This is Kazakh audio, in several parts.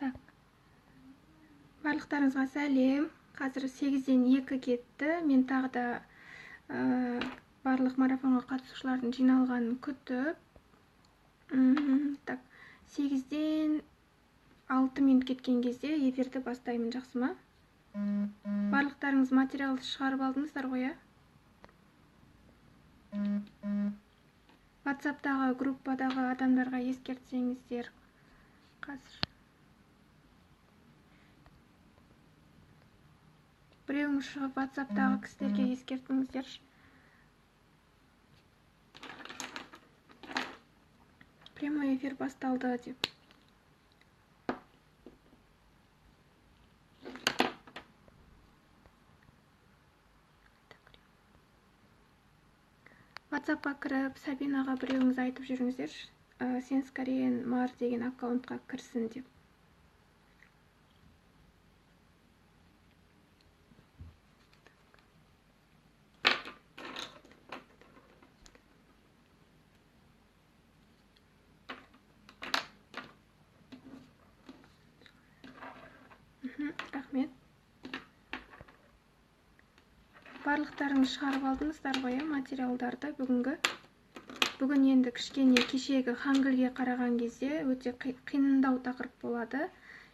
Так. Барлықтарыңызға сәлем. Қазір 8-ден 2 кетті. Мен тағы да барлық марафонға қатысушылардың жиналғанын күтіп. Так, 8-ден 6 минут кеткен кезде эфирді бастаймын, жақсы ма? Барлықтарыңыз материалды шығарып алдыңыздар ғой, иә? WhatsApp-тағы группадағы адамдарға ескертсеңіздер. Қазір біреуің шығып WhatsApp-тағы кісілерге ескертіңіздер. Прямой эфир басталды деп. WhatsApp-қа кіріп, Сабинаға біреуіңіз айтып жүріңіздер. Сен скорее Мар деген аккаунтқа кірсін деп. Рахмет. Барлықтарыңыз шығарып алдыңыздар ғой, материалдарды бүгін енді кішкене кешегі хангыльге қараған кезде өте қиындау тақырып болады.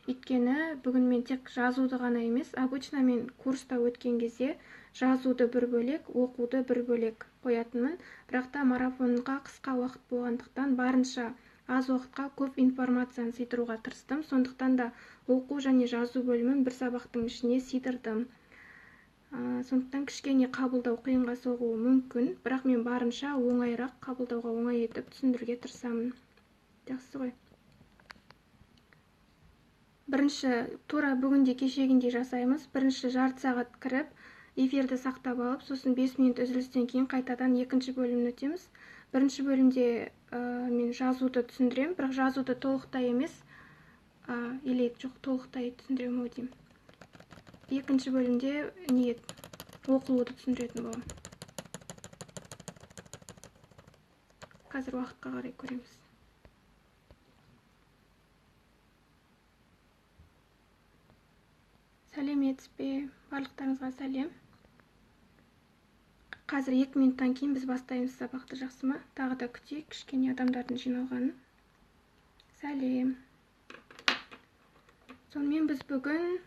Өйткені бүгін мен тек жазуды ғана емес, обычно мен курста өткен кезде жазуды бір бөлек, оқуды бір бөлек қоятынмын. Бірақ та марафонға қысқа уақыт болғандықтан барынша аз уақытқа көп информацияны сыйдыруға тырыстым. Сондықтан да оқу және жазу бөлімін бір сабақтың ішіне сыйдырдым. Сондықтан кішкене қабылдау қиынға соғуы мүмкін, бірақ мен барынша оңайырақ қабылдауға оңай етіп түсіндіруге тырысамын. Жақсы ғой. Бірінші тура бүгінде кешегіндей жасаймыз. Бірінші жарты сағат кіріп, эфирді сақтап алып, сосын 5 минут үзілістен кейін қайтадан екінші бөлімін өтеміз. Бірінші бөлімде мен жазуды түсіндірем, бірақ жазуды толықтай емес, или жоқ толықтай түсіндірем деймін. Екінші бөлімде оқылуды түсіндіретін болам. Қазір уақытқа қарай көреміз. Сәлеметсіз бе? Барлықтарыңызға сәлем. Қазір 2 минуттан кейін біз бастаймыз сабақты, жақсы ма? Тағы да күтейік, кішкене адамдардың жиналғанын. Сәлем. Сонымен біз бүгін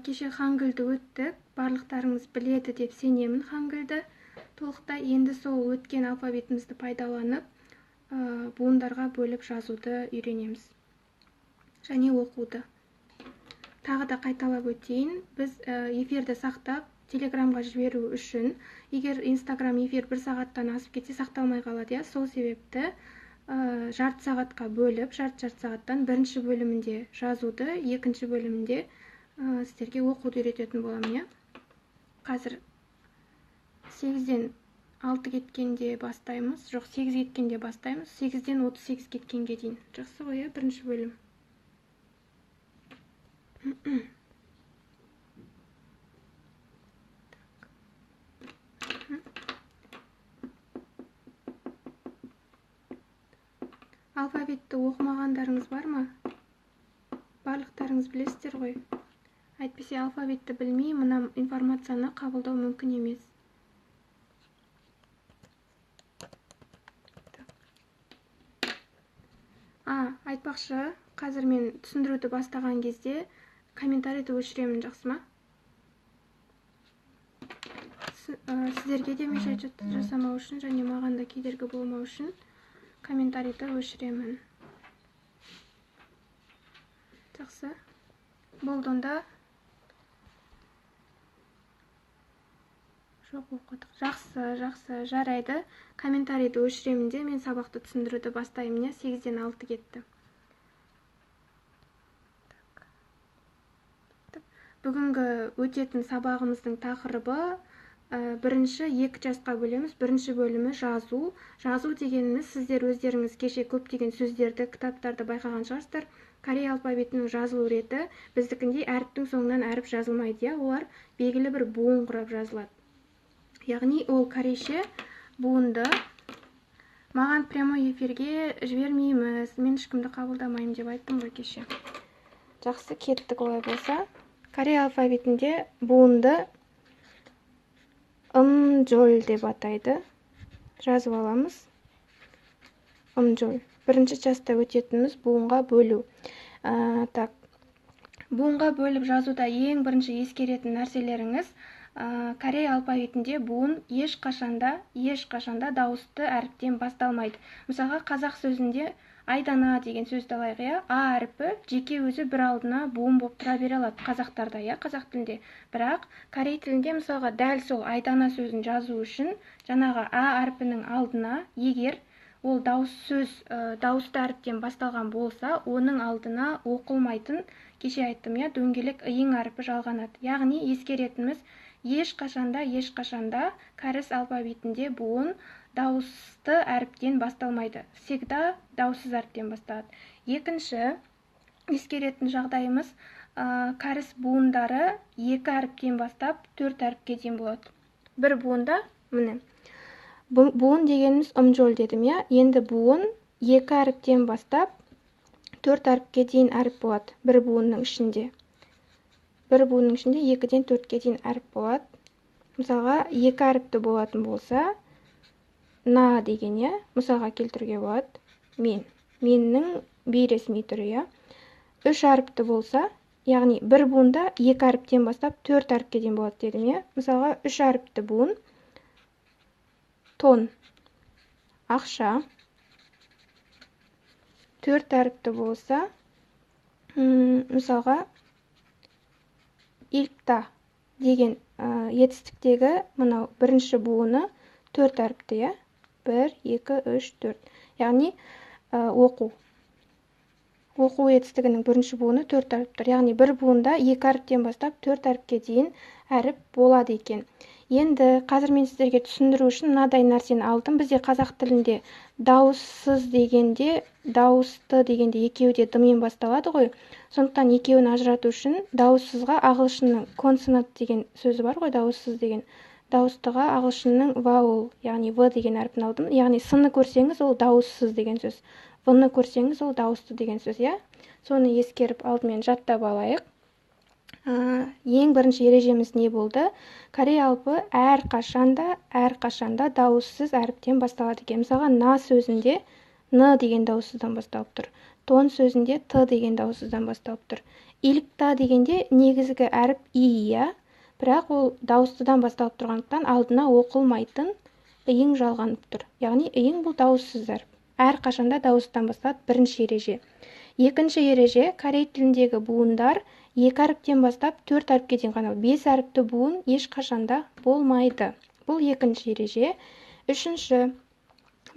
кеше хангыльді өттік. Барлықтарыңыз біледі деп сенемін хангыльді. Толықтай енді сол өткен алфавитімізді пайдаланып, буындарға бөліп жазуды үйренеміз. Және оқуды. Тағы да қайталап өтейін. Біз эфирді сақтап, телеграмға жіберу үшін, егер инстаграм эфир 1 сағаттан асып кетсе сақталмай қалады, сол себепті жарты сағатқа бөліп, жарты сағаттан бірінші бөлімінде жазуды, екінші бөлімінде сіздерге оқуды үйрететін боламын. Қазір 8-ден 6 кеткенде бастаймыз. Жоқ, 8 кеткенде бастаймыз. 8-ден 38 кеткенге дейін. Жақсы ғой, бірінші бөлім. Алфавитті оқымағандарыңыз бар ма? Барлықтарыңыз білесіздер ғой. Әйтпесе алфавитті білмей, мына информацияны қабылдау мүмкін емес. Айтпақшы, қазір мен түсіндіруді бастаған кезде комментарийді өшіремін, жақсы ма? Сіздерге де мешайт жасамау үшін және маған да кедергі болмау үшін комментарийді өшіремін. Жақсы. Болды онда. Жоқ оқыдық. Жақсы, жарайды. Комментарийді өшіремін де, мен сабақты түсіндіруді бастаймын. 8-ден 6 кетті. Бүгінгі өтетін сабағымыздың тақырыбы бірінші 2 жасқа бөлеміз. Бірінші бөлімі жазу. Жазу дегеніміз сіздер өздеріңіз кеше көптеген сөздерді, кітаптарды байқаған шығарсыздар. Корей алфавитінің жазылу реті біздікіндей әріптің соңынан әріп жазылмайды. Олар белгілі бір буын құрап жазылады. Яғни ол корейше буынды маған прямой эфирге жібермейміз. Мен ешкімді қабылдамаймын деп айттым ғой кеше. Жақсы, кеттік олай болса. Корей алфавитінде буынды ымжол деп атайды. Жазып аламыз. Ымжол. Бірінші часта өтетініміз буынға бөлу. Так. Буынға бөліп жазуда ең бірінші ескеретін нәрселеріңіз, Корей алфавитінде буын ешқашанда дауысты әріптен басталмайды. Мысалға, қазақ сөзінде айдана деген сөзді алайық, а әріпі жеке өзі бір алдына буын болып тұра бере алады қазақтарда, қазақ тілінде. Бірақ корей тілінде мысалға дәл сол айдана сөзін жазу үшін жаңағы а әріпінің алдына, егер ол дауысты әріптен басталған болса, оның алдына оқылмайтын, кеше айттым, дөңгелек иң әріпі жалғанады. Яғни ескеретініміз, ешқашанда кәріс алфавитінде буын дауысты әріптен басталмайды. Всегда дауыссыз әріптен басталады. Екінші ескеретін жағдайымыз, кәріс буындары екі әріптен бастап 4 әріпке дейін болады. Бір буында, міне, буын дегеніміз ымжол дедім, енді буын екі әріптен бастап 4 әріпке дейін әріп болады. Бір буынның ішінде 2-ден 4-ке дейін әріп болады. Мысалға, екі әріпті болатын болса, на деген, мысалға келтіруге болады. Меннің бейресми түрі, 3 әріпті болса, яғни бір буында екі әріптен бастап 4 әріпке дейін болады дедім, Мысалға, 3 әріпті буын тон, ақша. 4 әріпті болса, мысалға, илкта деген етістіктегі мынау бірінші буыны 4 әріпті, 1, 2, 3, 4. Яғни оқу етістігінің бірінші буыны 4 әріптір. Яғни бір буында екі әріптен бастап 4 әріпке дейін әріп болады екен. Енді қазір мен сіздерге түсіндіру үшін мынадай нәрсені алдым. Бізде қазақ тілінде дауыссыз дегенде, дауысты дегенде екеуі де дымен басталады ғой. Сондықтан екеуін ажырату үшін дауыссызға ағылшынның консонант деген сөзі бар ғой, дауыссыз деген. Дауыстыға ағылшынның vowel, яғни в деген әріпін алдым. Яғни сыны көрсеңіз, ол дауыссыз деген сөз. В-ны көрсеңіз, ол дауысты деген сөз, Соны ескеріп алдымен жаттап алайық. Ең бірінші ережеміз не болды? Корей алпы әрқашанда дауыссыз әріптен басталады екен. Мысалға, на сөзінде н деген дауыссыздан басталып тұр. Тон сөзінде т деген дауыссыздан басталып тұр. Илкта дегенде негізгі әріп и, бірақ ол дауыстыдан басталып тұрғандықтан алдына оқылмайтын иң жалғанып тұр. Яғни иң бұл дауыссыз әріп. Әрқашанда дауыстан басталады, бірінші ереже. Екінші ереже, корей тіліндегі буындар екі әріптен бастап 4 әріпке дейін ғана. 5 әріпті буын ешқашанда болмайды. Бұл екінші ереже. Үшінші,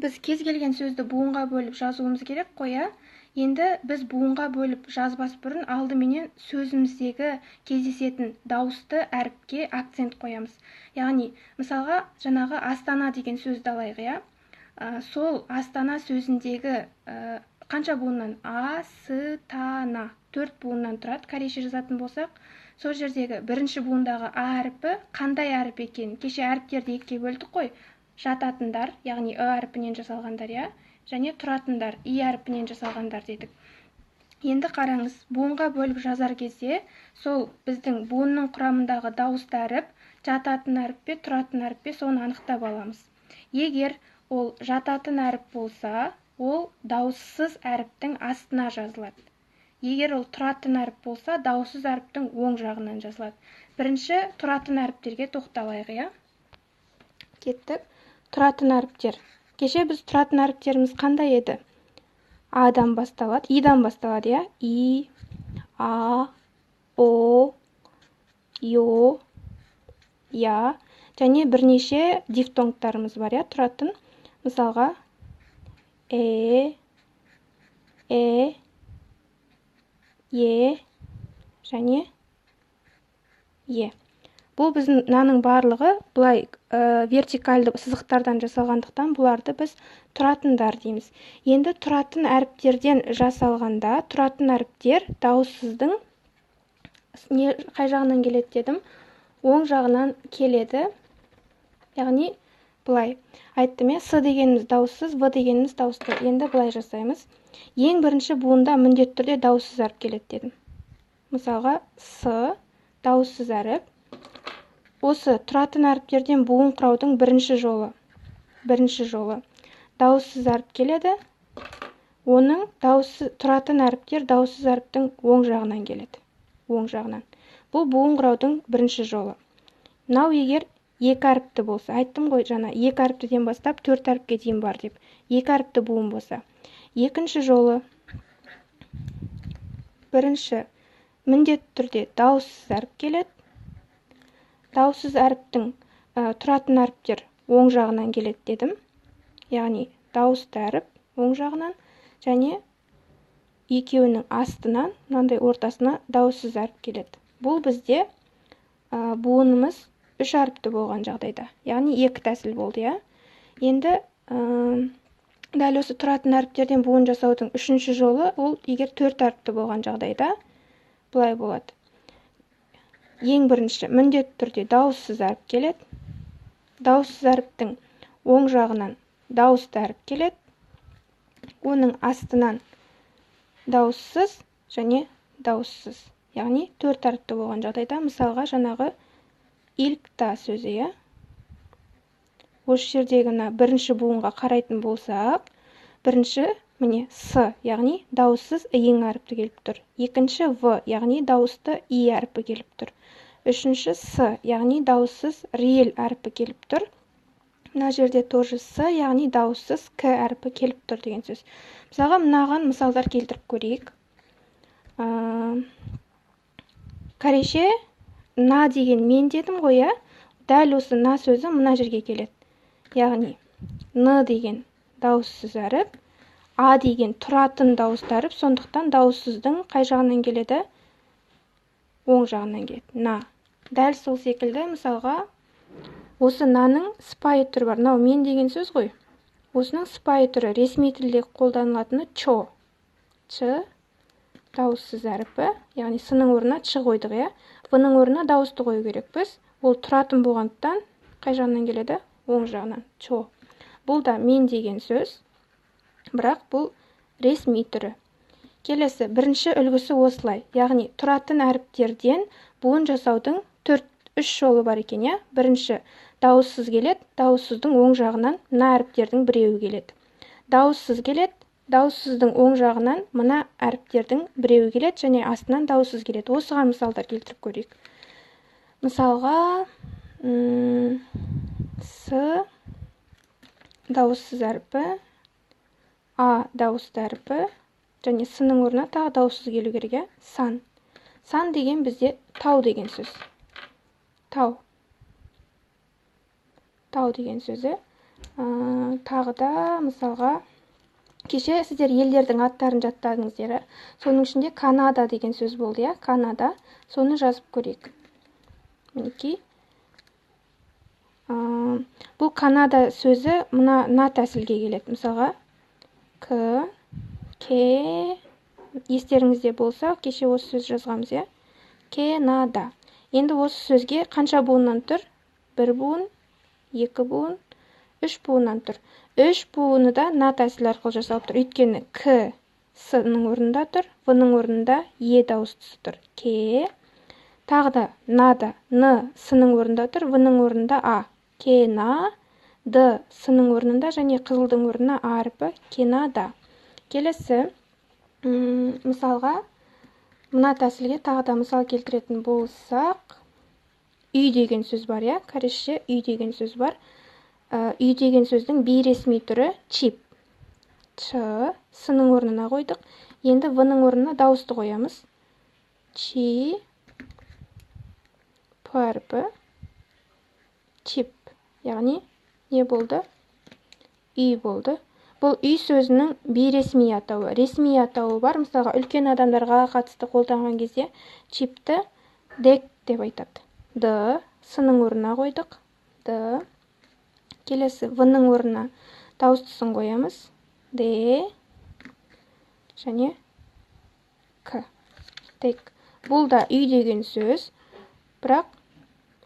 біз кез келген сөзді буынға бөліп жазуымыз керек қой, Енді біз буынға бөліп жазбас бұрын алдыменен сөзіміздегі кездесетін дауысты әріпке акцент қоямыз. Яғни, мысалға, жаңағы Астана деген сөзді алайық, Сол Астана сөзіндегі қанша буыннан? А-с-та-на. 4 буыннан тұрады, корейше жазатын болсақ. Сол жердегі бірінші буындағы а әріпі қандай әріп екен? Кеше әріптерді екіге бөлдік қой. Жататындар, яғни әріпінен жасалғандар, және тұратындар, и әріпінен жасалғандар дедік. Енді қараңыз, буынға бөліп жазар кезде, сол біздің буынның құрамындағы дауысты әріп, жататын әріп пе, тұратын әріп пе, соны анықтап аламыз. Егер ол жататын әріп болса, ол дауыссыз әріптің астына жазылады. Егер ол тұратын әріп болса, дауыссыз әріптің оң жағынан жазылады. Бірінші тұратын әріптерге тоқталайық, Кеттік. Тұратын әріптер. Кеше біз тұратын әріптеріміз қандай еді? А-дан басталады, И-дан басталады, И, А, О, Йо, Я. Және бірнеше дифтонгтарымыз бар, тұратын. Мысалға, Е, Е, және Е. Бұл біздің мынаның барлығы бұлай вертикальды сызықтардан жасалғандықтан бұларды біз тұратындар дейміз. Енді тұратын әріптерден жасалғанда, тұратын әріптер дауыссыздың қай жағынан келеді дедім? Оң жағынан келеді. Яғни бұлай айттым, С дегеніміз дауыссыз, В дегеніміз дауысты. Енді бұлай жасаймыз. Ең бірінші буында міндетті түрде дауыссыз әріп келеді дедім. мысалға с дауыссыз әріп. Осы тұратын әріптерден буын құраудың бірінші жолы дауыссыз әріп келеді. Оның тұратын әріптер дауыссыз әріптің оң жағынан келеді. Оң жағынан. Бұл буын құраудың бірінші жолы. Мынау егер екі әріпті болса, айттым ғой жаңа, екі әріптіден бастап 4 әріпке дейін бар деп. Екі әріпті буын болса. Екінші жолы бірінші міндетті түрде дауыссыз әріп келеді. Дауыссыз әріптің тұратын әріптер оң жағынан келеді дедім. Яғни дауысты әріп оң жағынан және екеуінің астынан, мынандай ортасына дауыссыз әріп келеді. Бұл бізде буынымыз 3 әріпті болған жағдайда. Яғни 2 тәсіл болды, я. Енді дәл осы тұратын әріптерден буын жасаудың үшінші жолы, ол егер 4 әріпті болған жағдайда бұлай болады. Ең бірінші міндетті түрде дауыссыз әріп келеді. Дауыссыз әріптің оң жағынан дауысты әріп келеді. Оның астынан дауыссыз және дауыссыз. Яғни 4 әріпті болған жағдайда, мысалға жаңағы илкта сөзі, я. Осы жердегі бірінші буынға қарайтын болсақ, бірінші міне с, яғни дауыссыз иң әріпті келіп тұр. Екінші в, яғни дауысты и әріпі келіп тұр. Үшінші с, яғни дауыссыз риел әріпі келіп тұр. Мына жерде тоже с, яғни дауыссыз к әріпі келіп тұр деген сөз. Мысалға мынаған мысалдар келтіріп көрейік. Корейше на деген мен дедім ғой, я. Дәл осы на сөзі мына жерге келеді. Яғни н деген дауыссыз әріп, а деген тұратын дауысты әріп, сондықтан дауыссыздың қай жағынан келеді? Оң жағынан келеді. На. Дәл сол секілді, мысалға, осы наның сыпайы түрі бар. Мынау мен деген сөз ғой. Осының сыпайы түрі ресми тілде қолданылатыны чо. Ч дауыссыз әріпі, яғни с-ның орнына ч қойдық, я. В-ның орнына дауысты қою керекпіз. Ол тұратын болғандықтан қай жағынан келеді? Оң жағынан. Чо. Бұл да мен деген сөз, бірақ бұл ресми түрі. Келесі, бірінші үлгісі осылай. Яғни тұратын әріптерден буын жасаудың 3 жолы бар екен, я. Бірінші дауыссыз келеді, дауыссыздың оң жағынан мына әріптердің біреуі келеді. Дауыссыз келеді, дауыссыздың оң жағынан мына әріптердің біреуі келеді, және астынан дауыссыз келеді. Осыған мысалдар келтіріп көрейік. Мысалға, с дауыссыз әріпі, а дауысты әріпі, және с-ның орнына тағы дауыссыз келу керек, я. Сан. Сан деген бізде тау деген сөз. Тау. Тау деген сөзі. Тағы да, мысалға, кеше сіздер елдердің аттарын жаттадыңыздар. Соның ішінде Канада деген сөз болды, я. Канада. Соны жазып көрейік. Мінекей. Бұл Канада сөзі мына тәсілге келеді. Мысалға, к, ке, естеріңізде болса, кеше осы сөз жазғамыз, я. Кенада. Енді осы сөзге қанша буыннан тұр? 1 буын, 2 буын, 3 буыннан тұр. 3 буыны да на тәсіл арқылы жасалып тұр. Өйткені к с-ның орнында тұр, в-ның орнында е дауыстысы тұр. Ке. Тағы да на да н с-ның орнында тұр, в-ның орнында а. Кена. д с-ның орнында және қызылдың орнына а әріпі. Кенада. Келесі, мысалға, мына тәсілге тағы да мысал келтіретін болсақ, үй деген сөз бар, я. Корейше үй деген сөз бар. Үй деген сөздің бейресми түрі чип. Ч, с-ның орнына қойдық. Енді в-ның орнына дауысты қоямыз. Чи, п әріпі, чип. Яғни, не болды? Үй болды. Бұл үй сөзінің бейресми атауы. Ресми атауы бар. Мысалға, үлкен адамдарға қатысты қолданған кезде чипті дек деп айтады. Д, с-ның орнына қойдық. Д. Келесі, в-ның орнына дауыстысын қоямыз. Д. Және к. Дек. Бұл да үй деген сөз, бірақ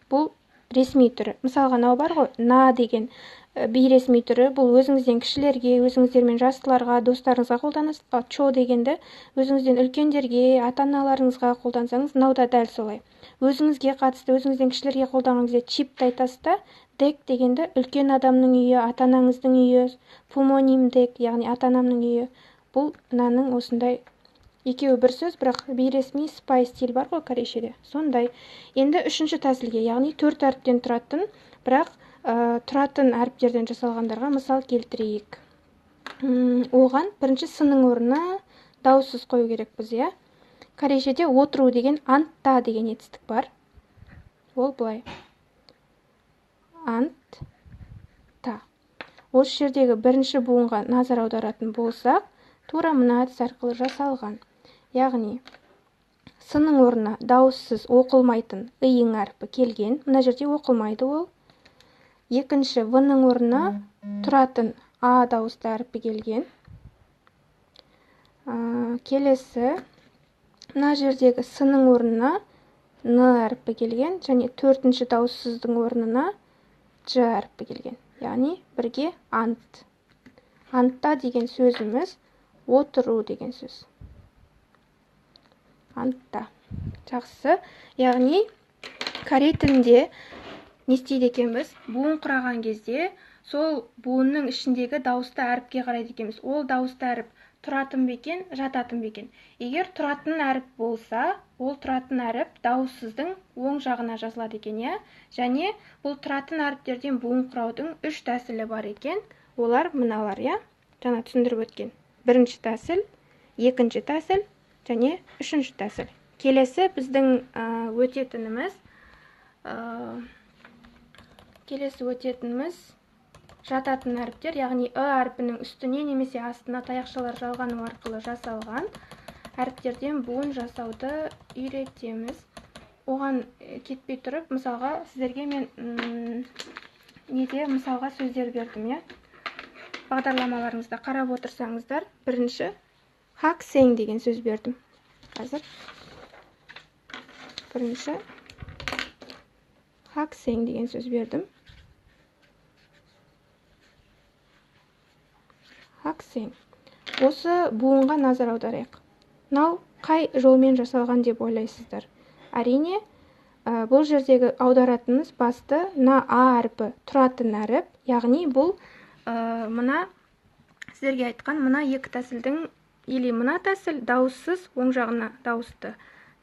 бұл ресми түрі. Мысалға, нау бар ғой, на деген бейресми түрі. Бұл өзіңізден кішілерге, өзіңіздермен жастыларға, достарыңызға қолданасыз. Чо дегенді өзіңізден үлкендерге, ата-аналарыңызға қолдансаңыз, мынау да дәл солай. Өзіңізге қатысты, өзіңізден кішілерге қолданған кезде чипті айтасыз да, дек дегенді үлкен адамның үйі, ата-анаңыздың үйі, пумоним дек, яғни ата-анамның үйі. Бұл мынаның осындай екеуі бір сөз, бірақ бейресми спай стиль бар ғой корейшеде. Сондай. Енді үшінші тәсілге, яғни 4 әріптен тұратын, бірақ тұратын әріптерден жасалғандарға мысал келтірейік. Оған бірінші сының орнына дауыссыз қою керекпіз, иә. Корейшеде отыру деген антта деген етістік бар. Ол былай. Антта. Осы жердегі бірінші буынға назар аударатын болсақ, тура мына әдіс арқылы жасалған. Яғни, сының орнына дауыссыз оқылмайтын ыйың әрпі келген. Мына жерде оқылмайды ол. Екінші в-ның орнына тұратын а дауысты әрпі келген. Келесі, мына жердегі сының орнына н әрпі келген, және төртінші дауыссыздың орнына ж әрпі келген. Яғни, бірге ант. Антта деген сөзіміз отыру деген сөз. Антта. Жақсы. Яғни, корей тілінде не істейді екенбіз? Буын құраған кезде сол буынның ішіндегі дауысты әріпке қарайды екенбіз. Ол дауысты әріп тұратын бекен, жататын бекен. Егер тұратын әріп болса, ол тұратын әріп дауыссыздың оң жағына жазылады екен, иә? Және бұл тұратын әріптерден буын құраудың 3 тәсілі бар екен. Олар мыналар, иә? Жаңа түсіндіріп өткен. Бірінші тәсіл, екінші тәсіл және үшінші тәсіл. Келесі біздің өтетініміз жататын әріптер, яғни әрпінің үстіне немесе астына таяқшалар жалғану арқылы жасалған әріптерден буын жасауды үйретеміз. Оған кетпей тұрып, мысалға сіздерге мен мысалға сөздер бердім, иә? Бағдарламаларыңызда қарап отырсаңыздар, бірінші хаксең деген сөз бердім. Қазір бірінші хаксең деген сөз бердім. Хаксең. Осы буынға назар аударайық. Мынау қай жолмен жасалған деп ойлайсыздар? Әрине, бұл жердегі аударатынымыз басты а әрпі тұратын әріп, яғни бұл мына сіздерге айтқан мына екі тәсілдің, или мына тәсіл дауыссыз, оң жағына дауысты,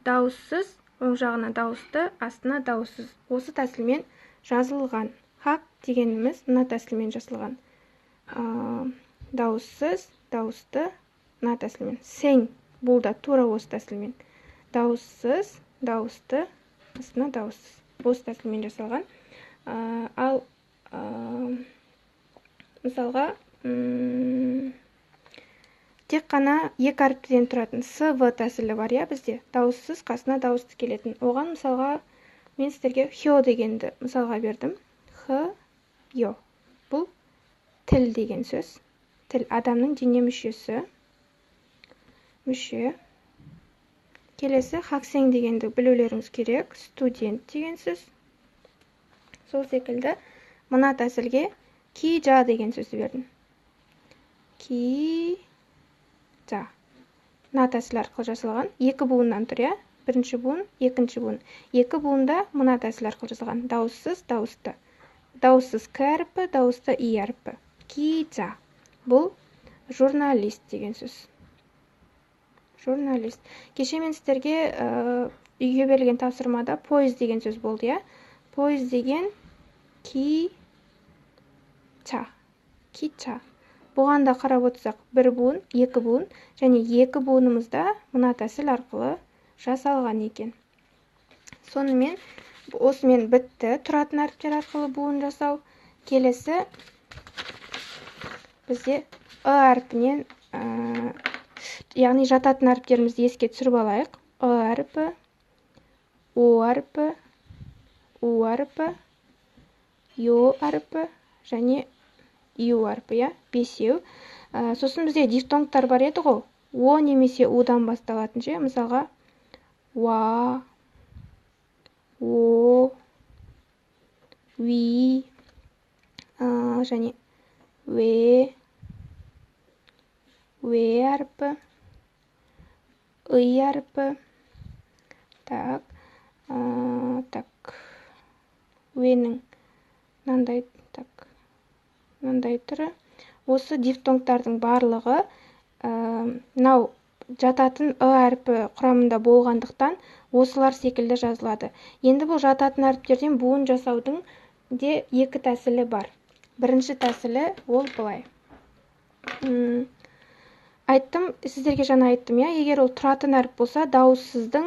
дауыссыз, оң жағына дауысты, астына дауыссыз. Осы тәсілмен жазылған. Хак дегеніміз мына тәсілмен жасалған. Дауыссыз, дауысты, мына тәсілмен. Сең, бұл да тура осы тәсілмен. Дауыссыз, дауысты, астына дауыссыз. Осы тәсілмен жасалған. Ал мысалға, тек қана екі әріптен тұратын СВ тәсілі бар, иә, бізде. Дауыссыз, қасына дауысты келетін. Оған мысалға мен сіздерге хё дегенді мысалға бердім. Хё. Бұл тіл деген сөз. Тіл адамның дене мүшесі. Мүше. Келесі хаксең дегенді білулеріңіз керек. Студент деген сөз. Сол секілді мына тәсілге ки-жа деген сөз бердім. Ки-жа. Мына тәсіл арқылы жасалған. Екі буыннан тұр, иә? Бірінші буын, екінші буын. Екі буында мына тәсіл арқылы жасалған. Дауыссыз, дауысты. Дауыссыз к әріпі, дауысты и әріпі. Ки-жа. Бұл журналист деген сөз. Журналист. Кеше мен сіздерге үйге берілген тапсырмада поезд деген сөз болды, иә? Поезд деген ки-ча. Ки-ча. Бұған да қарап отырсақ, бір буын, екі буын, және екі буынымызда мына тәсіл арқылы жасалған екен. Сонымен, осымен бітті. Тұратын әріптер арқылы буын жасау. Келесі, бізде әрпінен, яғни жататын әріптерімізді еске түсіріп алайық. Әрпі, о әрпі, у әрпі, ё әрпі, және ю әрпі, иә, бесеу. Сосын бізде дифтонгтар бар еді ғой. О немесе удан басталатын ше, мысалға уа, о, ви, және ве әріпі, ый әріпі. Так, венің мынандай түрі. Осы дифтонгтардың барлығы мынау жататын әріпі құрамында болғандықтан осылар секілді жазылады. Енді бұл жататын әріптерден буын жасаудың де екі тәсілі бар. Бірінші тәсілі ол былай. Сіздерге жаңа айттым, егер ол тұратын әріп болса, дауыссыздың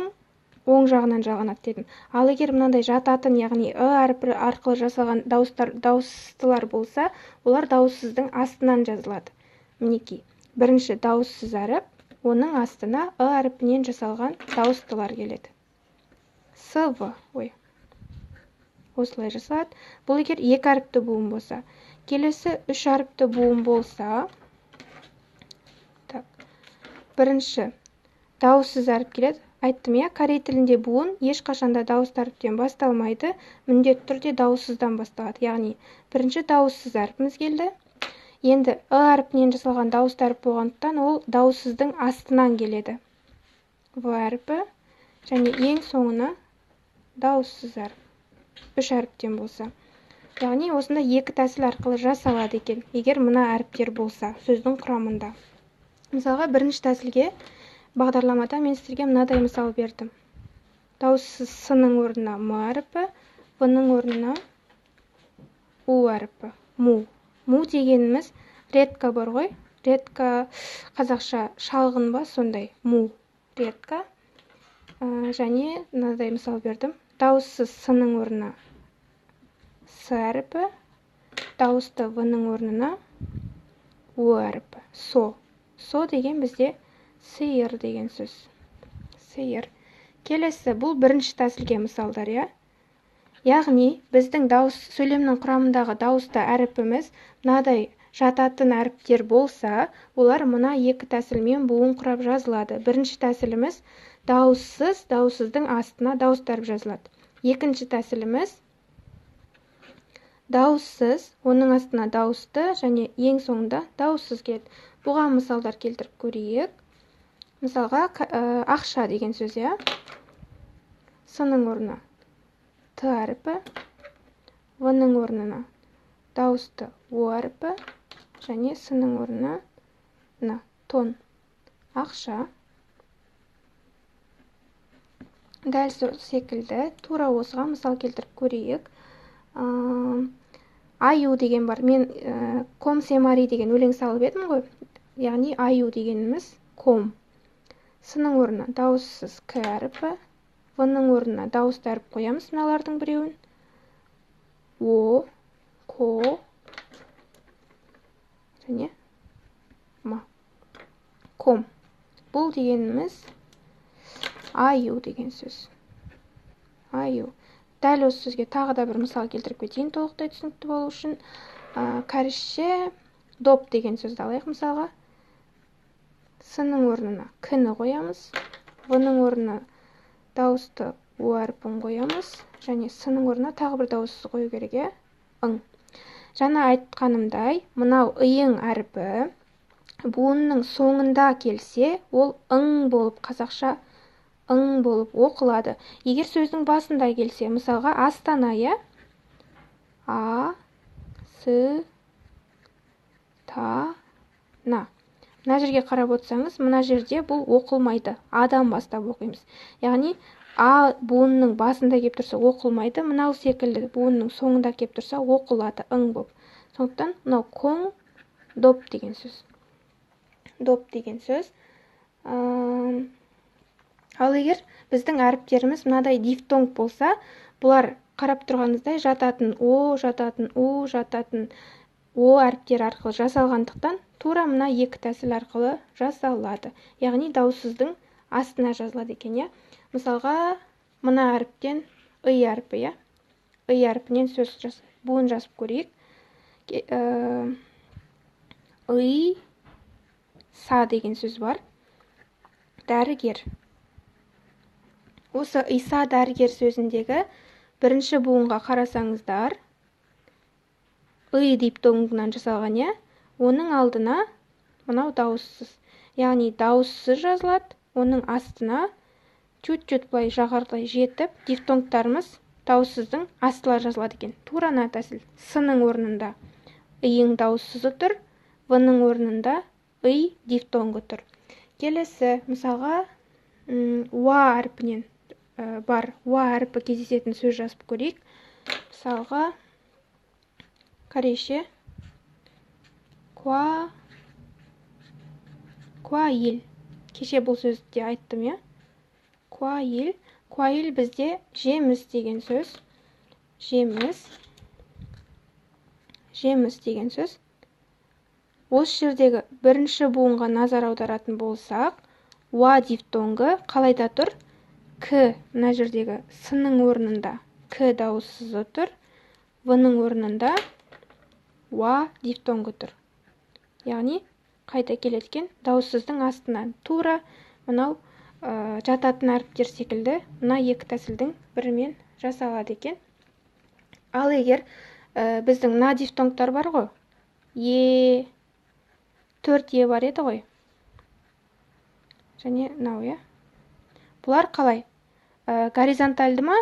оң жағынан жалғанады дедім. Ал егер мынандай жататын, яғни әріпі арқылы жасалған дауыссыздылар болса, олар дауыссыздың астынан жазылады. Мінекей, бірінші дауыссыз әріп, оның астына әріпінен жасалған дауыстылар келеді. Осылай жасалады. Бұл егер екі әріпті буын болса. Келесі үш әріпті буын болса, бірінші дауыссыз әріп келеді. Айттым, корей тілінде буын ешқашанда дауыс әріптен басталмайды, міндетті түрде дауыссыздан басталады. Яғни, бірінші дауыссыз әріпіміз келді. Енді әріпінен жасалған дауыс әріп болғандықтан ол дауыссыздың астынан келеді. В әріпі және ең соңына дауыссыз әріп. Үш әріптен болса. Яғни, осында екі тәсіл арқылы жасалады екен, егер мына әріптер болса, сөздің құрамында. Мысалға, бірінші тәсілге бағдарламада мен сіздерге мынадай мысал бердім. Дауыссыз с-ның орнына м әріпі, в-ның орнына у әріпі. Му дегеніміз редка бар ғой. Редка қазақша шалғын ба, сондай. Му редка. Және мынадай мысал бердім. Дауыссыз с-ның орнына с әріпі, дауысты в-ның орнына у әріпі. Со деген бізде сиыр деген сөз. Сиыр. Келесі, бұл бірінші тәсілге мысалдар, Яғни, біздің сөйлемнің құрамындағы дауысты әріпіміз мынадай жататын әріптер болса, олар мына екі тәсілмен буын құрап жазылады. Бірінші тәсіліміз дауыссыз, дауыссыздың астына дауысты әріп жазылады. Екінші тәсіліміз дауыссыз, оның астына дауысты және ең соңында дауыссыз келеді. Бұған мысалдар келтіріп көрейік. Мысалға, ақша деген сөз, с-ның орнына т әріпі, в-ның орнына дауысты о әріпі және с-ның орнына тон. Ақша. Дәл секілді тура осыға мысал келтіріп көрейік. Аю деген бар. Мен ком семари деген өлең салып едім ғой. Яғни аю дегеніміз ком. С-ның орнына дауыссыз к әріпі, в-ның орнына дауысты әріп қоямыз мыналардың біреуін. О, ко және ма. Ком. Бұл дегеніміз аю деген сөз. Аю. Дәл осы сөзге тағы да бір мысал келтіріп кетейін, толықтай түсінікті болу үшін. Кәрісше доп деген сөзді алайық мысалға. С-ның орнына к-ні қоямыз, в-ның орнына дауысты о әріпін қоямыз, және с-ның орнына тағы бір дауыссыз қою керек, ың. Жаңа айтқанымдай, мынау ыйың әріпі буынның соңында келсе, ол ың болып, қазақша ың болып оқылады. Егер сөздің басында келсе, мысалға астана, а, с, та, на. Мына жерге қарап отырсаңыз, мына жерде бұл оқылмайды. Адан бастап оқимыз. Яғни, а буынның басында кеп тұрса оқылмайды, мынау секілді буынның соңында кеп тұрса оқылады, ың болып. Сондықтан, мынау коң, доп деген сөз. Доп деген сөз. Ал егер біздің әріптеріміз мынадай дифтонг болса, бұлар қарап тұрғаныңыздай жататын о, жататын у, жататын о әріптері арқылы жасалғандықтан, тура мына екі тәсіл арқылы жасалады. Яғни дауыссыздың астына жазылады екен, Мысалға, мына әріптен ый әріпі, ый әріпінен сөз буын жазып көрейік. Ый, са деген сөз бар. Дәрігер. Осы ыйса дәрігер сөзіндегі бірінші буынға қарасаңыздар, ый дифтонгынан жасалған, иә? Оның алдына мынау дауыссыз. Яғни дауыссыз жазылады, оның астына чуть-чуть былай жағарлай жетіп, дифтонгтарымыз дауыссыздың астылар жазылады екен. Тура мына тәсіл. С-ның орнында ыйың дауыссызы тұр, в-ның орнында ый дифтонгы тұр. Келесі, мысалға, уа әрпінен бар, уа әрпі кездесетін сөз жазып көрейік. Мысалға, корейше куаил. Кеше бұл сөзді айттым, я? Куаил. Куаил бізде жеміс деген сөз. Жеміс деген сөз. Осы жердегі бірінші буынға назар аударатын болсақ, уа дифтонгы қалайда тұр? К, мына жердегі с-ның орнында к дауыссызы тұр, в-ның орнында уа дифтонгы тұр. Яғни, қайта келеткен дауыссыздың астынан тура мынау жататын әріптер секілді мына екі тәсілдің бірімен жасалады екен. Ал егер біздің мына дифтонгтар бар ғой, төрт бар еді ғой. Және мынау, иә? Бұлар қалай? Горизонтальды ма,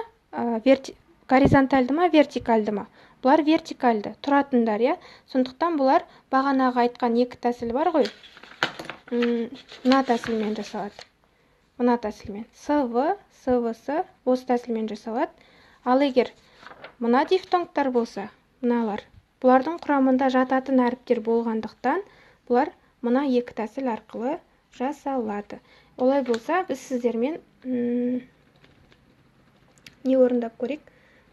вертикальды ма? Бұлар вертикальды, тұратындар, иә? Сондықтан бұлар бағанаға айтқан екі тәсіл бар ғой. Мына тәсілмен жасалады. Мына тәсілмен. СВ, СВС осы тәсілмен жасалады. Ал егер мына дифтонгтар болса, мыналар, бұлардың құрамында жататын әріптер болғандықтан, бұлар мына екі тәсіл арқылы жасалады. Олай болса, біз сіздермен не орындап көрейік?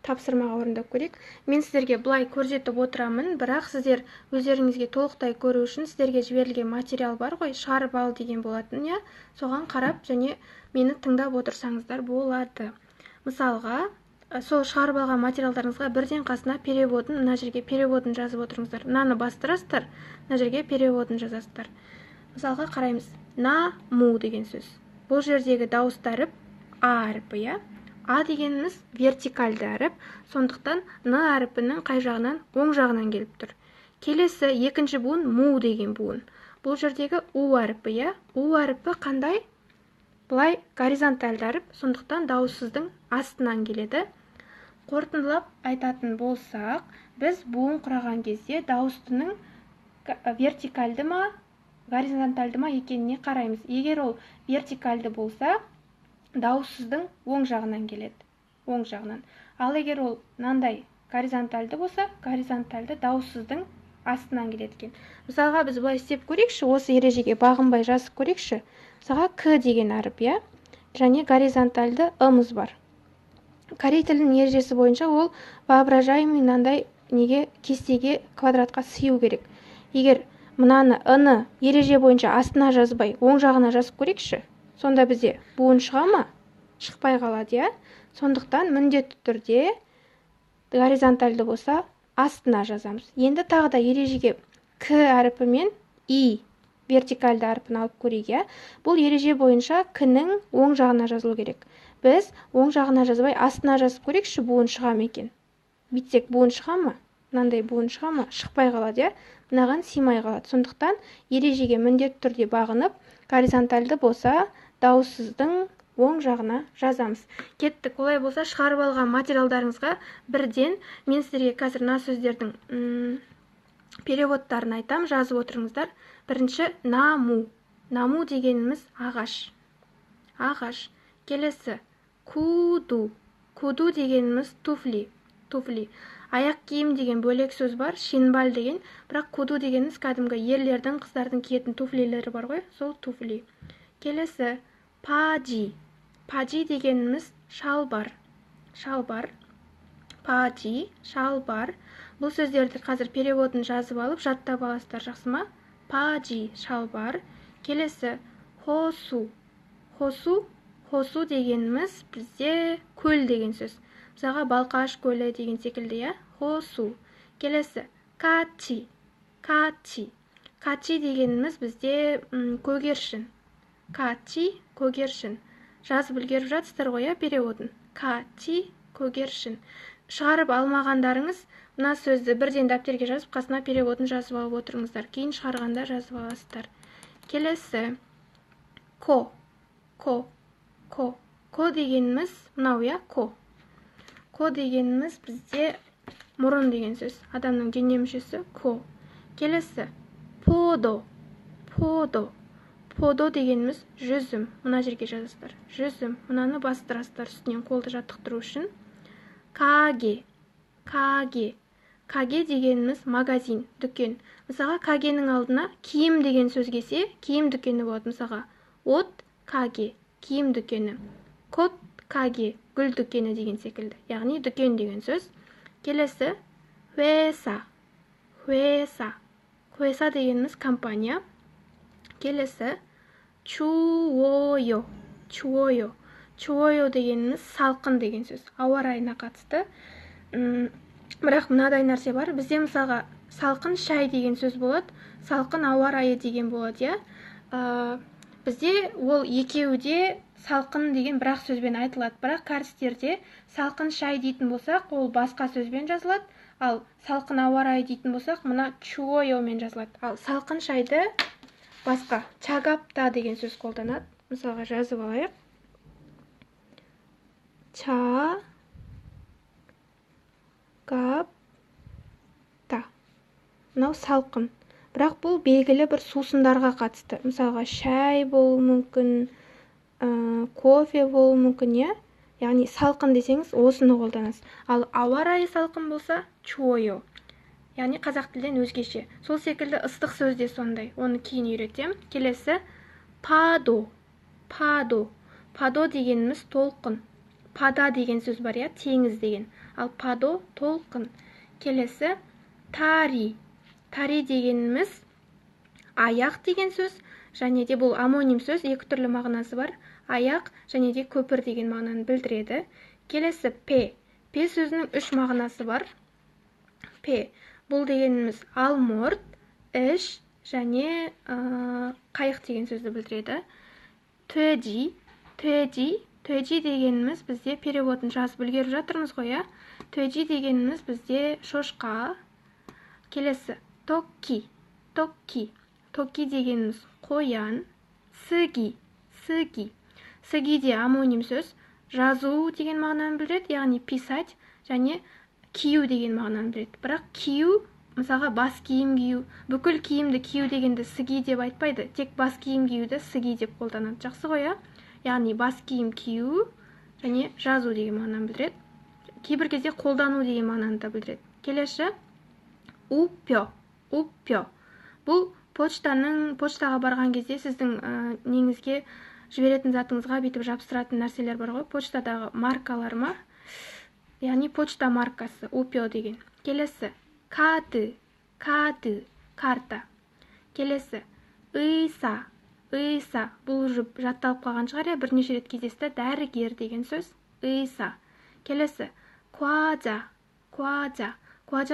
Тапсырмаға орындап көрейік. Мен сіздерге бұлай көрсетіп отырамын, бірақ сіздер өздеріңізге толықтай көру үшін сіздерге жіберілген материал бар ғой, шарып ал деген болатын, иә? Соған қарап және мені тыңдап отырсаңыздар болады. Мысалға, сол шығарып алған материалдарыңызға бірден қасына переводын, мына жерге переводын жазып отырыңыздар. Мынаны бастырасыздар, мына жерге переводын жазасыздар. Мысалға қараймыз. На-му деген сөз. Бұл жердегі дауысты әріп а әріпі, иә? А дегеніміз вертикальды әріп, сондықтан н әріпінің қай жағынан, оң жағынан келіп тұр. Келесі екінші буын му деген буын. Бұл жердегі у әріпі, иә? У әріпі қандай? Бұлай горизонтальды әріп, сондықтан дауыссыздың астынан келеді. Қорытындылап айтатын болсақ, біз буын құраған кезде дауыстының вертикальды ма, горизонтальды ма екеніне қараймыз. Егер ол вертикальды болса, дауыссыздың оң жағынан келеді. Оң жағынан. Ал егер ол мынандай горизонтальды болса, горизонтальды дауыссыздың астынан келеді екен. Мысалға, біз былай істеп көрейікші, осы ережеге бағынбай жазып көрейікші. Мысалға, к деген әріп, иә? Және горизонтальды ымыз бар. Корей тілінің ережесі бойынша ол воображаемый мынандай неге кестеге квадратқа сыю керек. Егер мынаны ы-ны ереже бойынша астына жазбай, оң жағына жазып көрейікші, сонда бізде буын шыға ма? Шықпай қалады, иә? Сондықтан міндетті түрде горизонтальды болса астына жазамыз. Енді тағы да ережеге к әріпі мен и вертикальды әріпін алып көрейік, иә? Бұл ереже бойынша к-нің оң жағына жазылу керек. Біз оң жағына жазбай астына жазып көрейікші, буын шыға ма екен? Бүйтсек буын шыға ма? Мынандай буын шыға ма? Шықпай қалады, иә? Мынаған сыймай қалады. Сондықтан ережеге міндетті түрде бағынып, горизонтальды болса дауыссыздың оң жағына жазамыз. Кеттік. Олай болса шығарып алған материалдарыңызға бірден мен сіздерге қазір мына сөздердің переводтарын айтам, жазып отырыңыздар. Бірінші наму. Наму дегеніміз ағаш. Ағаш. Келесі куду. Куду дегеніміз туфли. Туфли. Аяқ киім деген бөлек сөз бар, шинбал деген, бірақ куду дегеніміз кәдімгі ерлердің, қыздардың киетін туфлилері бар ғой, сол туфли. Келесі пажи. Пажи дегеніміз шалбар. Шалбар. Пажи, шалбар. Бұл сөздерді қазір переводын жазып алып, жаттап аласыздар, жақсы ма? Пажи, шалбар. Келесі хосу. Хосу. Хосу дегеніміз бізде көл деген сөз. Мысалға балқаш көлі деген секілді, иә? Хосу. Келесі качи. Качи. Качи дегеніміз бізде көгершін. Качи, көгершін. Жазып үлгеріп жатсыздар ғой, переводын. Качи, көгершін. шығарып алмағандарыңыз мына сөзді бірден дәптерге жазып, қасына переводын жазып алып отырыңыздар. Кейін шығарғанда жазып аласыздар. Келесі ко дегеніміз мынау, иә, ко дегеніміз бізде мұрын деген сөз. Адамның дене мүшесі ко. Келесі подо дегеніміз жүзім. Мына жерге жазасыздар. Жүзім. Мынаны бастырасыздар үстінен қолды жаттықтыру үшін. Каге дегеніміз магазин, дүкен. Мысалға, кагенің алдына киім деген сөз келсе, киім дүкені болады. Мысалға, от каге, киім дүкені. Кот каге, гүл дүкені деген секілді. Яғни дүкен деген сөз. Келесі хуэса дегеніміз компания. Келесі чуойо дегеніміз салқын деген сөз. Ауа райына қатысты. Бірақ мынадай нәрсе бар. Бізде мысалға салқын шай деген сөз болады, салқын ауа райы деген болады, иә. Бізде ол екеуде салқын деген бірақ сөзбен айтылады. Бірақ кәрістерде салқын шай дейтін болсақ, ол басқа сөзбен жазылады. Ал салқын ауа райы дейтін болсақ, мына чуойомен жазылады. Ал салқын шайды басқа чагапта деген сөз қолданады. Мысалға жазып алайық. Чагапта. Мынау салқын. Бірақ бұл белгілі бір сусындарға қатысты. Мысалға шай болуы мүмкін, кофе болуы мүмкін, иә. Яғни салқын десеңіз, осыны қолданасыз. Ал ауа райы салқын болса, чуойо. Яғни қазақ тілден өзгеше. Сол секілді ыстық сөзде сондай. Оны кейін үйретем. Келесі падо дегеніміз толқын. Пада деген сөз бар, иә, теңіз деген. Ал падо толқын. Келесі тари дегеніміз аяқ деген сөз. Және де бұл амоним сөз, екі түрлі мағынасы бар. Аяқ және де көпір деген мағынаны білдіреді. Келесі пе сөзінің үш мағынасы бар. Пе, бұл дегеніміз алмұрт, іш және қайық деген сөзді білдіреді. Төджи дегеніміз бізде переводын жазып үлгеріп жатырмыз ғой, иә. Төджи дегеніміз бізде шошқа. Келесі tokki дегеніміз қоян. Сыги де амоним сөз, жазу деген мағынаны білдіреді, яғни писать, және кию деген мағынаны білдіреді. Бірақ кию, мысалға бас киім кию, бүкіл киімді кию дегенді сыги деп айтпайды, тек бас киім киюді сыги деп қолданады. Жақсы ғой, иә? Яғни бас киім кию және жазу деген мағынаны білдіреді. Кейбір кезде қолдану деген мағынаны да білдіреді. Келесі уппё. Бұл почтаға барған кезде сіздің неңізге жіберетін затыңызға бетіп жабыстыратын нәрселер бар ғой, почтадағы маркалар ма? Яғни почта маркасы, уппё деген. Келесі карта. Келесі ыйса. Бұл жүріп жатталып қалған шығар, бірнеше рет кездесті, дәрігер деген сөз. Ыйса. Келесі куажа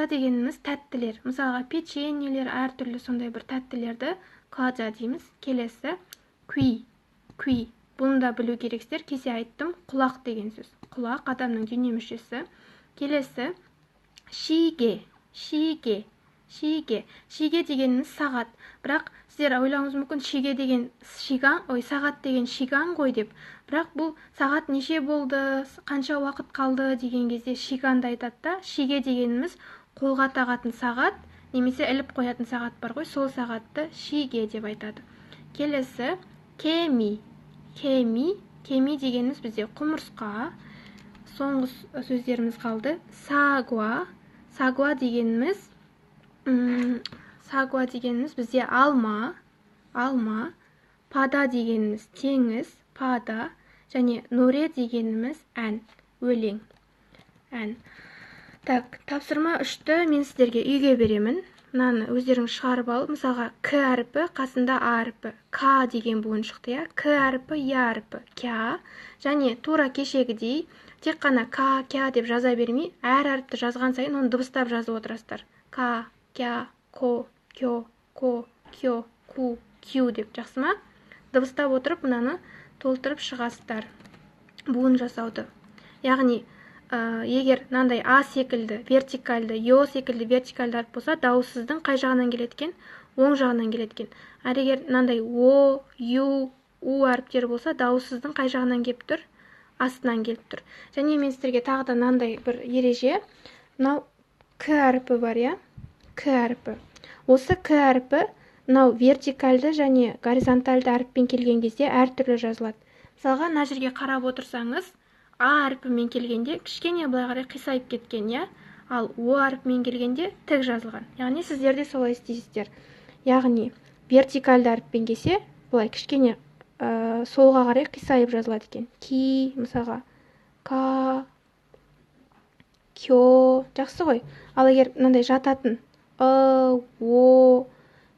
дегеніміз тәттілер. Мысалға печеньелер, әртүрлі сондай бір тәттілерді куажа дейміз. Келесі күй. Бұны да білу керексіздер. Кесе айттым, құлақ деген сөз. Құлақ адамның дене мүшесі. Келесі шиге дегеніміз сағат. Бірақ сіздер ойлауыңыз мүмкін, сағат деген шиган ғой деп. Бірақ бұл сағат неше болды, қанша уақыт қалды деген кезде шиганды айтады да. Шиге дегеніміз қолға тағатын сағат, немесе іліп қоятын сағат бар ғой, сол сағатты шиге деп айтады. Келесі кеми дегеніміз бізде құмырсқа. Соңғы сөздеріміз қалды. Сагуа дегеніміз бізде алма. Пада дегеніміз теңіз, пада. Және норе дегеніміз ән, өлең. Так, тапсырма 3-ті мен сіздерге үйге беремін. Мынаны өздеріңіз шығарып алып, мысалға к әріпі, қасында а әріпі, к деген буын шықты, иә. К әріпі, я әріпі, кя. Және тура кешегідей, тек қана к, кя деп жаза бермей, әр әріпті жазған сайын оны дыбыстап жазып отырасыздар. К, кя, ко, кё, ко, кё, ку, кю деп, жақсы ма? Дыбыстап отырып, мынаны толтырып шығасыздар. Буын жасауды. Яғни, егер мынандай а секілді вертикальды, ё секілді вертикальды әріп болса, дауыссыздың қай жағынан келеді екен? Оң жағынан келеді екен. Ал егер мынандай о, ю, у әріптері болса, дауыссыздың қай жағынан келіп тұр? Астынан келіп тұр. Және мен сіздерге тағы да мынандай бір ереже, мынау к әріпі бар, иә? К әріпі. Осы к әріпі мынау вертикальды және горизонтальды әріппен келген кезде әртүрлі жазылады. Мысалға, мына жерге қарап отырсаңыз, а әрпімен келгенде кішкене былай қарай қисайып кеткен, иә? Ал о әрпімен келгенде тік жазылған. Яғни сіздер де солай істейсіздер. Яғни вертикальды әріппен келсе, былай кішкене солға қарай қисайып жазылады екен. Ки, мысалға, ка, кё, жақсы ғой. Ал егер мынандай жататын о,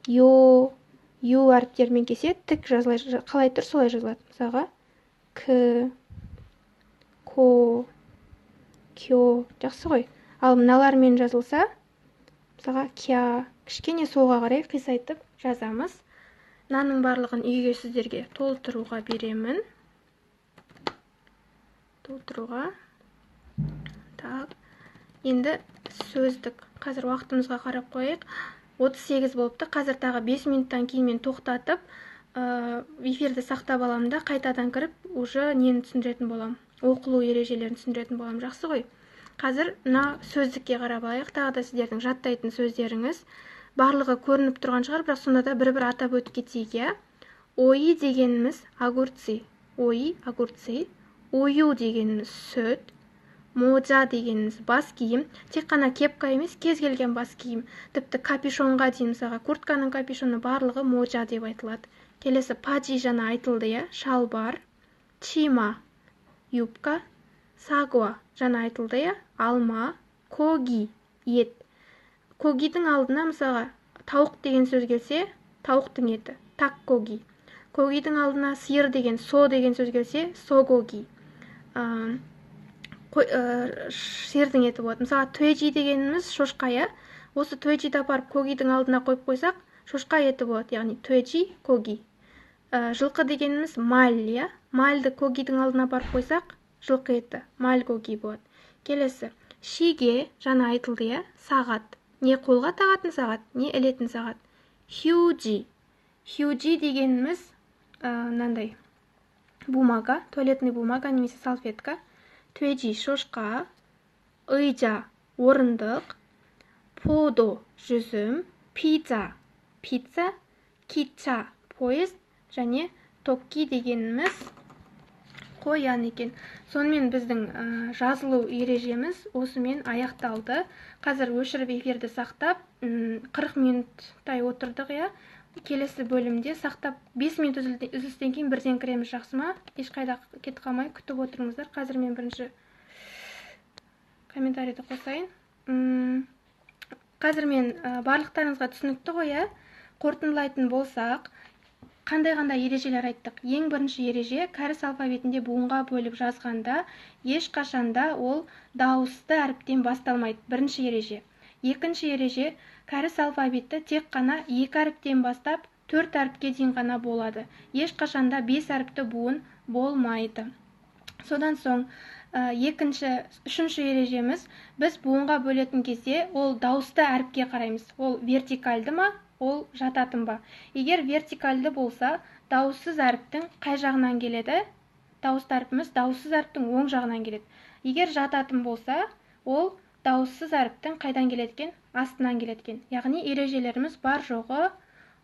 ё, ю әріптермен келсе, тік жазылады, қалай тұр, солай жазылады. Мысалға, к, ко, кё, жақсы ғой. Ал мыналармен жазылса, мысалға, кя, кішкене солға қарай қисайтып жазамыз. Мынаның барлығын үйге сіздерге толтыруға беремін. Толтыруға. Так. Енді сөздік. Қазір уақытымызға қарап қойық. 38 болыпты. Қазір тағы 5 минуттан кейін мен тоқтатып, эфирді сақтап аламын да, қайтадан кіріп, уже нені түсіндіретін болам? Оқылу ережелерін түсіндіретін болам. Жақсы ғой. Қазір мына сөздікке қарап алайық. Тағы да сіздердің жаттайтын сөздеріңіз. Барлығы көрініп тұрған шығар, бірақ сонда да бір-бір атап өтіп кетейік, иә? Ойы дегеніміз огурцы. Ойы, огурцы. Ою дегеніміз сүт. Моджа дегеніміз бас киім. Тек қана кепка емес, кез келген бас киім. Тіпті капюшонға дейін, мысалға, куртканың капюшоны барлығы моджа деп айтылады. Келесі паджи жаңа айтылды, иә? Шалбар. Чима, юбка. Сагуа жаңа айтылды, иә? Алма. Коги, ет. Когидің алдына, мысалға, тауық деген сөз келсе, тауықтың еті. Так коги. Когидің алдына сиыр деген, со деген сөз келсе, согоги. Сиырдың еті болады. Мысалға, төйжи дегеніміз шошқа, иә? Осы төйжиді апарып когидің алдына қойып қойсақ, шошқа еті болады, яғни төйжи, коги. Жылқы дегеніміз маль, иә? Мальды когидің алдына апарып қойсақ, жылқы еті, маль коги болады. Келесі, шиге жаңа айтылды, иә? Сағат. Не қолға тағатын сағат, не ілетін сағат. Хюджи. Хюджи дегеніміз мынандай бумага, туалетный бумага, немесе салфетка. Төйжи шошқа. Ыйжа орындық. Подо жүзім. Пицца пицца. Кича поезд. Және токки дегеніміз қоян екен. Сонымен біздің жазылу ережеміз осымен аяқталды. Қазір өшіріп эфирді сақтап, 40 минуттай отырдық, иә? Келесі бөлімде сақтап 5 минут үзілістен кейін бірден кіреміз, жақсы ма? Ешқайда кетіп қалмай күтіп отырыңыздар. Қазір мен бірінші комментарийді қосайын. Қазір мен барлықтарыңызға түсінікті ғой, иә? Қорытындылайтын болсақ, қандай ережелер айттық? Ең бірінші ереже, кәріс алфавитінде буынға бөліп жазғанда, ешқашанда ол дауысты әріптен басталмайды. Бірінші ереже. Екінші ереже, кәріс алфавиті тек қана 2 әріптен бастап 4 әріпке дейін ғана болады. Ешқашанда 5 әріпті буын болмайды. Содан соң, үшінші ережеміз, біз буынға бөлетін кезде ол дауысты әріпке қараймыз. Ол вертикальды ма? Ол жататын ба? Егер вертикальды болса, дауыссыз әріптің қай жағынан келеді? Дауысты әріпіміз дауыссыз әріптің оң жағынан келеді. Егер жататын болса, ол дауыссыз әріптің қайдан келеді екен? Астынан келеді екен. Яғни ережелеріміз бар жоғы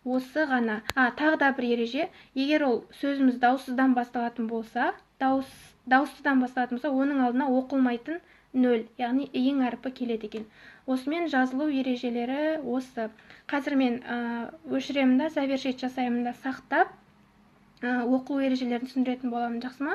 осы ғана. Тағы да бір ереже, егер ол сөзіміз дауыссыздан басталатын болса, оның алдына оқылмайтын 0, яғни ең әріпі келеді екен. Осымен жазылу ережелері осы. Қазір мен өшіремін да, завершить жасаймын да, сақтап, оқылу ережелерін түсіндіретін боламын, жақсы ма?